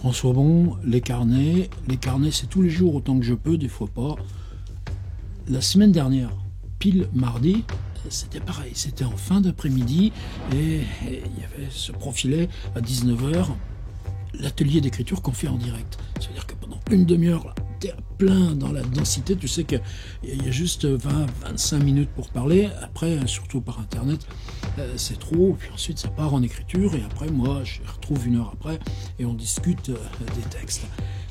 François Bon, les carnets c'est tous les jours autant que je peux, des fois pas. La semaine dernière, pile mardi, c'était pareil, c'était en fin d'après-midi et se profilait à 19h l'atelier d'écriture qu'on fait en direct. C'est-à-dire que pendant une demi-heure, là, t'es plein dans la densité, tu sais qu'il y a juste 20-25 minutes pour parler, après, surtout par internet, c'est trop, puis ensuite ça part en écriture, et après moi je retrouve une heure après, et on discute des textes.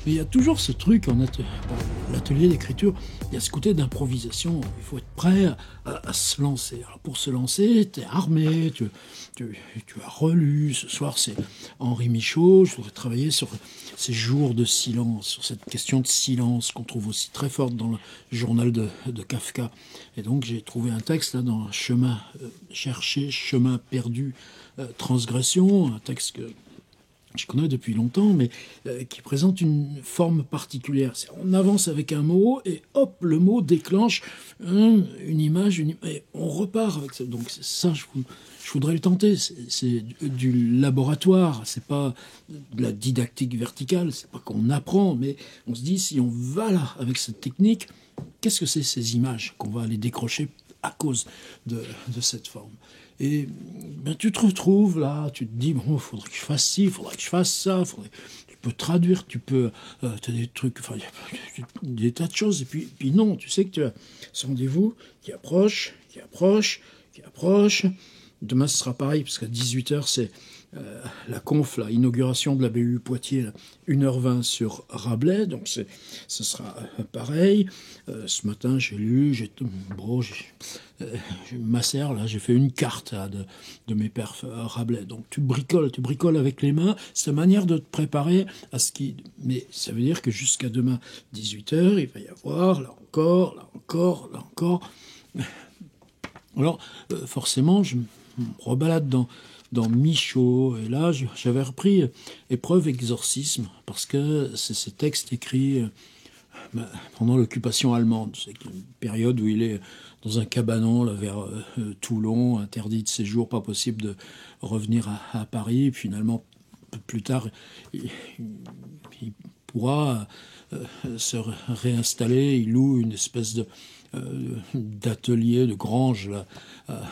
Mais il y a toujours ce truc dans l'atelier d'écriture, il y a ce côté d'improvisation, il faut être prêt à se lancer. Alors pour se lancer, tu es armé, tu as relu, ce soir c'est Henri Michaud, je voudrais travailler sur ces jours de silence, sur cette question de silence qu'on trouve aussi très forte dans le journal de Kafka. Et donc j'ai trouvé un texte là dans Chemin cherché, chemin perdu, transgression, un texte que je connais depuis longtemps, mais qui présente une forme particulière. On avance avec un mot, et hop, le mot déclenche une image, et on repart avec ça. Donc ça, je voudrais le tenter. C'est du laboratoire, c'est pas de la didactique verticale, c'est pas qu'on apprend, mais on se dit, si on va là, avec cette technique, qu'est-ce que c'est ces images qu'on va aller décrocher à cause de cette forme? Et ben, tu te retrouves là, tu te dis, bon, il faudrait que je fasse ci, il faudrait que je fasse ça, tu peux traduire, tu peux, tu as des trucs, enfin, il y a des tas de choses, et puis non, tu sais que tu as ce rendez-vous qui approche, qui approche, qui approche. Demain, ce sera pareil, parce qu'à 18h, c'est la conf, la inauguration de la BU Poitiers, là, 1h20 sur Rabelais, donc ce sera pareil. Ce matin, j'ai lu, macère, là, j'ai fait une carte là, de mes perfs Rabelais. Donc tu bricoles avec les mains, c'est la manière de te préparer à ce qui... Mais ça veut dire que jusqu'à demain, 18h, il va y avoir, là encore... Alors, forcément, je me rebalade dans Michaud, et là, j'avais repris Épreuve exorcisme, parce que c'est ces textes écrits pendant l'occupation allemande. C'est une période où il est dans un cabanon là, vers Toulon, interdit de séjour, pas possible de revenir à Paris. Et finalement, plus tard, il pourra se réinstaller. Il loue une espèce d'atelier, de grange là, à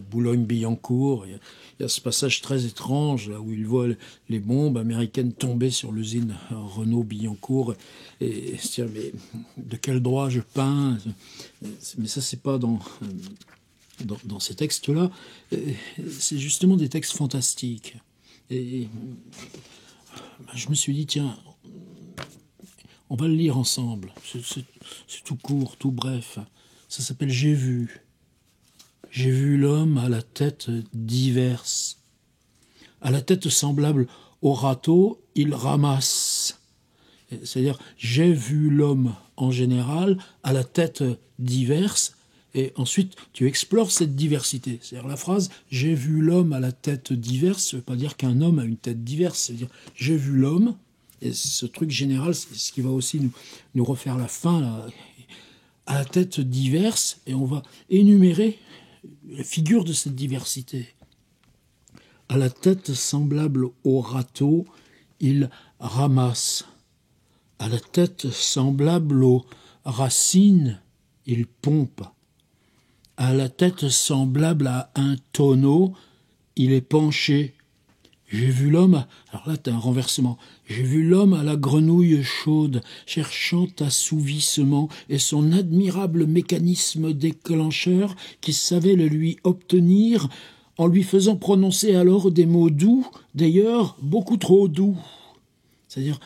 Boulogne-Billancourt. Il y a ce passage très étrange là, où il voit les bombes américaines tomber sur l'usine Renault-Billancourt et se dire, mais de quel droit je peins? Mais ça, c'est pas dans ces textes-là. C'est justement des textes fantastiques. Et je me suis dit, tiens, on va le lire ensemble. C'est tout court, tout bref. Ça s'appelle J'ai vu. J'ai vu l'homme à la tête diverse. À la tête semblable au râteau, il ramasse. C'est-à-dire, j'ai vu l'homme en général à la tête diverse, et ensuite tu explores cette diversité. C'est-à-dire la phrase « j'ai vu l'homme à la tête diverse », ça ne veut pas dire qu'un homme a une tête diverse, c'est-à-dire « j'ai vu l'homme », et ce truc général, c'est ce qui va aussi nous refaire la fin, là, à la tête diverse, et on va énumérer la figure de cette diversité. À la tête semblable au râteau, il ramasse. À la tête semblable aux racines, il pompe. À la tête semblable à un tonneau, il est penché. J'ai vu l'homme, alors là t'as un renversement, j'ai vu l'homme à la grenouille chaude, cherchant assouvissement, et son admirable mécanisme déclencheur qui savait le lui obtenir, en lui faisant prononcer alors des mots doux, d'ailleurs beaucoup trop doux. C'est-à-dire,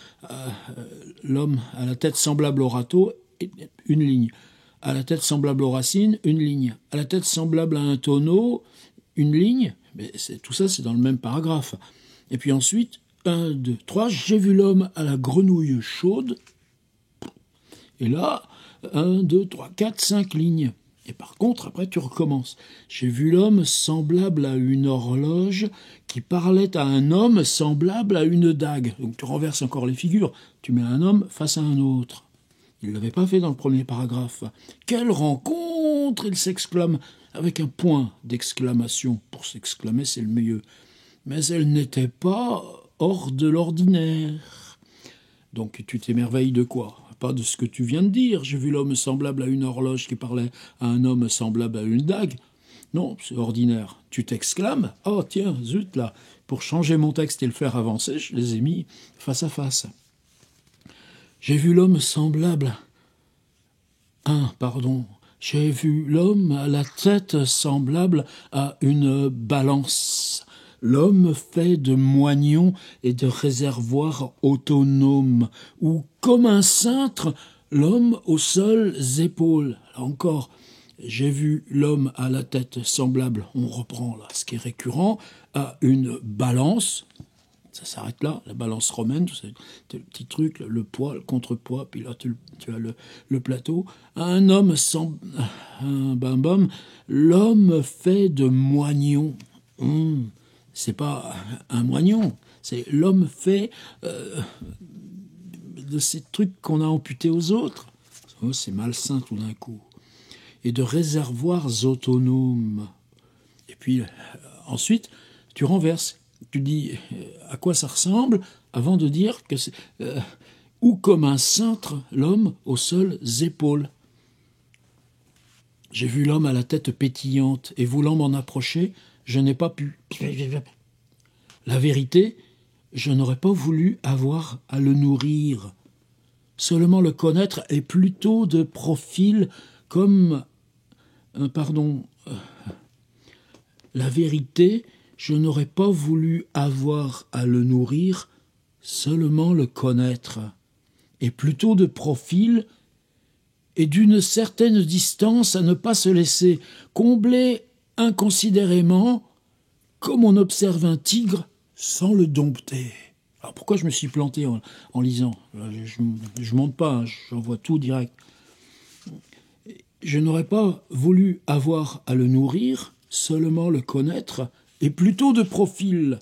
l'homme à la tête semblable au râteau, une ligne. À la tête semblable aux racines, une ligne. À la tête semblable à un tonneau, une ligne. Mais tout ça, c'est dans le même paragraphe. Et puis ensuite, 1, 2, 3, j'ai vu l'homme à la grenouille chaude. Et là, 1, 2, 3, 4, 5 lignes. Et par contre, après, tu recommences. J'ai vu l'homme semblable à une horloge qui parlait à un homme semblable à une dague. Donc tu renverses encore les figures. Tu mets un homme face à un autre. Il ne l'avait pas fait dans le premier paragraphe. Quelle rencontre! Il s'exclame avec un point d'exclamation. Pour s'exclamer, c'est le mieux. Mais elle n'était pas hors de l'ordinaire. Donc tu t'émerveilles de quoi? Pas de ce que tu viens de dire. J'ai vu l'homme semblable à une horloge qui parlait à un homme semblable à une dague. Non, c'est ordinaire. Tu t'exclames, oh tiens, zut là, pour changer mon texte et le faire avancer, je les ai mis face à face. J'ai vu l'homme semblable... J'ai vu l'homme à la tête semblable à une balance. L'homme fait de moignons et de réservoirs autonomes, ou comme un cintre, l'homme aux seules épaules. Là encore, j'ai vu l'homme à la tête semblable, on reprend là ce qui est récurrent, à une balance. Ça s'arrête là, la balance romaine, tu sais, le petit truc, le poids, le contrepoids, puis là tu as le plateau. Un homme sans... l'homme fait de moignons. C'est pas un moignon, c'est l'homme fait de ces trucs qu'on a amputés aux autres. Oh, c'est malsain tout d'un coup. Et de réservoirs autonomes. Et puis ensuite, tu renverses. Tu dis à quoi ça ressemble avant de dire que c'est ou comme un cintre l'homme aux seules épaules. J'ai vu l'homme à la tête pétillante et voulant m'en approcher, je n'ai pas pu. La vérité, je n'aurais pas voulu avoir à le nourrir. Seulement le connaître est plutôt de profil comme... La vérité, je n'aurais pas voulu avoir à le nourrir, seulement le connaître, et plutôt de profil et d'une certaine distance à ne pas se laisser combler inconsidérément comme on observe un tigre sans le dompter. Alors pourquoi je me suis planté en lisant? Je monte pas, hein, j'envoie tout direct. Je n'aurais pas voulu avoir à le nourrir, seulement le connaître, et plutôt de profil.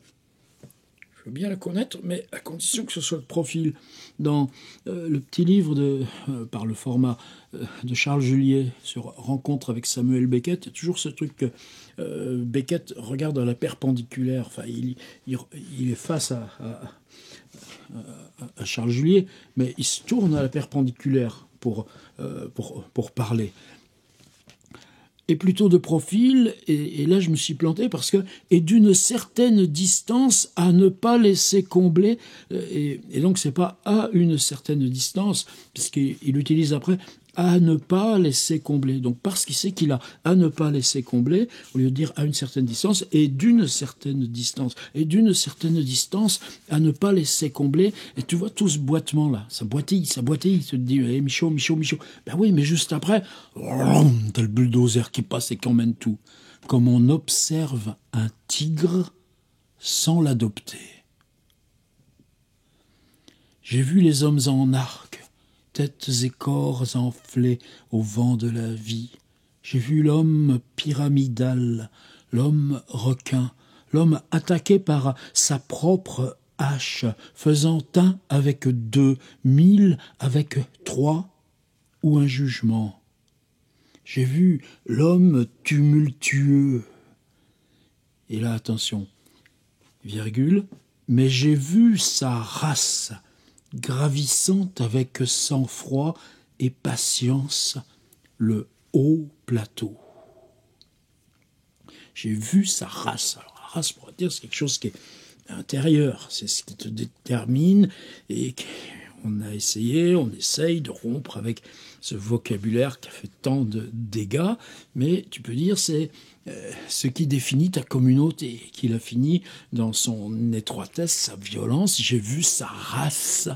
Je veux bien le connaître, mais à condition que ce soit de profil. Dans le petit livre par le format de Charles Juliet sur Rencontre avec Samuel Beckett, il y a toujours ce truc que Beckett regarde à la perpendiculaire. Enfin, il est face à Charles Juliet, mais il se tourne à la perpendiculaire pour parler. Et plutôt de profil, et là je me suis planté parce que, et d'une certaine distance à ne pas laisser combler, et donc c'est pas à une certaine distance, puisqu'il utilise après à ne pas laisser combler. Donc parce qu'il sait qu'il a à ne pas laisser combler, au lieu de dire à une certaine distance, et d'une certaine distance, et d'une certaine distance à ne pas laisser combler, et tu vois tout ce boitement-là, ça boitille, tu te dis, hey, Michaud, ben oui, mais juste après, t'as le bulldozer qui passe et qui emmène tout. Comme on observe un tigre sans l'adopter. J'ai vu les hommes en arc, têtes et corps enflés au vent de la vie. J'ai vu l'homme pyramidal, l'homme requin, l'homme attaqué par sa propre hache, faisant un avec deux, 1000 avec trois, ou un jugement. J'ai vu l'homme tumultueux. Et là, attention, virgule, mais j'ai vu sa race gravissant avec sang-froid et patience le haut plateau. J'ai vu sa race. Alors, la race, pour dire, c'est quelque chose qui est intérieur, c'est ce qui te détermine, et on a essayé, on essaye de rompre avec ce vocabulaire qui a fait tant de dégâts, mais tu peux dire c'est ce qui définit ta communauté, qui l'a fini dans son étroitesse, sa violence. J'ai vu sa race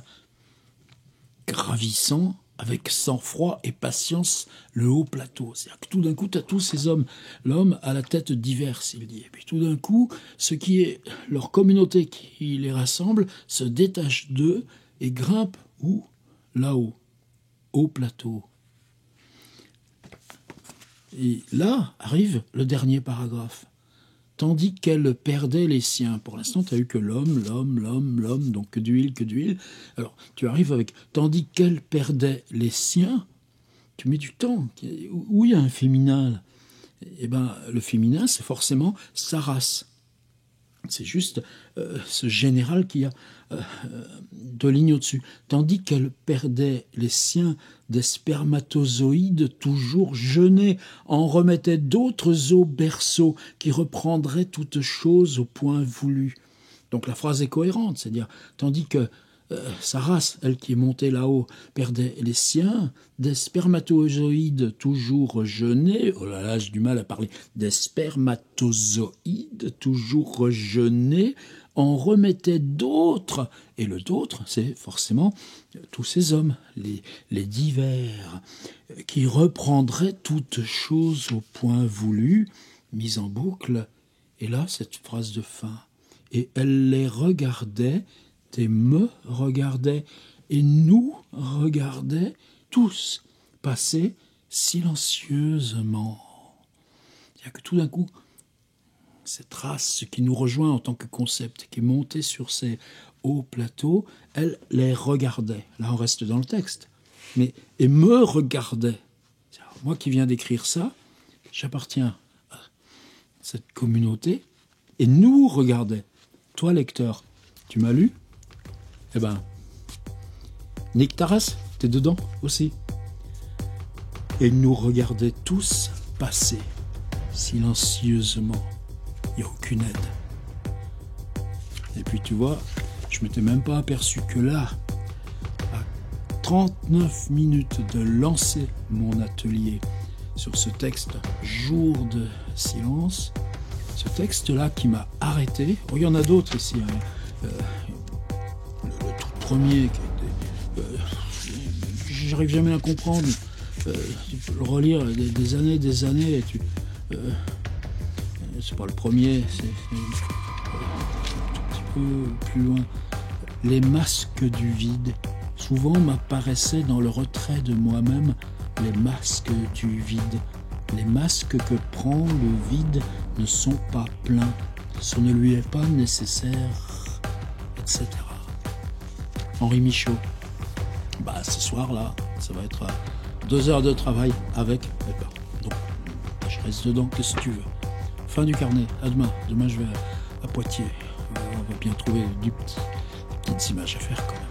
gravissant avec sang-froid et patience le haut plateau. C'est-à-dire que tout d'un coup, tu as tous ces hommes, l'homme à la tête diverse, il dit. Et puis tout d'un coup, ce qui est leur communauté qui les rassemble se détache d'eux et grimpe où? Là-haut, au plateau. Et là arrive le dernier paragraphe. Tandis qu'elle perdait les siens. Pour l'instant, tu n'as eu que l'homme, donc que d'huile. Alors, tu arrives avec tandis qu'elle perdait les siens, tu mets du temps. Où il y a un féminin? Eh bien, le féminin, c'est forcément sa race. C'est juste ce général qu'il y a deux lignes au-dessus. Tandis qu'elle perdait les siens, des spermatozoïdes toujours jeûnés en remettaient d'autres au berceau qui reprendraient toutes choses au point voulu. Donc la phrase est cohérente, c'est-à-dire, tandis que sa race, elle qui est montée là-haut, perdait les siens, des spermatozoïdes toujours jeûnés, oh là là, j'ai du mal à parler, des spermatozoïdes toujours jeûnés, en remettaient d'autres, et le d'autres, c'est forcément tous ces hommes, les divers, qui reprendraient toutes choses au point voulu, mise en boucle, et là, cette phrase de fin. Et elle les regardait, et me regardait, et nous regardait tous passer silencieusement. C'est-à-dire que tout d'un coup, cette race qui nous rejoint en tant que concept, qui est montée sur ces hauts plateaux, elle les regardait. Là, on reste dans le texte. Mais, et me regardait. Moi qui viens d'écrire ça, j'appartiens à cette communauté, et nous regardait. Toi, lecteur, tu m'as lu ? Eh ben, nique ta race, t'es dedans aussi. Et ils nous regardaient tous passer, silencieusement. Il n'y a aucune aide. Et puis tu vois, je m'étais même pas aperçu que là, à 39 minutes de lancer mon atelier sur ce texte « Jour de silence », ce texte-là qui m'a arrêté. Oh, il y en a d'autres ici, hein. Le tout premier, j'arrive jamais à comprendre. Tu peux le relire des années, et tu. C'est pas le premier, c'est un tout petit peu plus loin. Les masques du vide. Souvent m'apparaissaient dans le retrait de moi-même les masques du vide. Les masques que prend le vide ne sont pas pleins. Ce ne lui est pas nécessaire, etc. Henri Michaud. Ce soir-là, ça va être 2 heures de travail avec mes parents. Donc, je reste dedans, qu'est-ce que tu veux. Fin du carnet, à demain. Demain, je vais à Poitiers. On va bien trouver des petites images à faire quand même.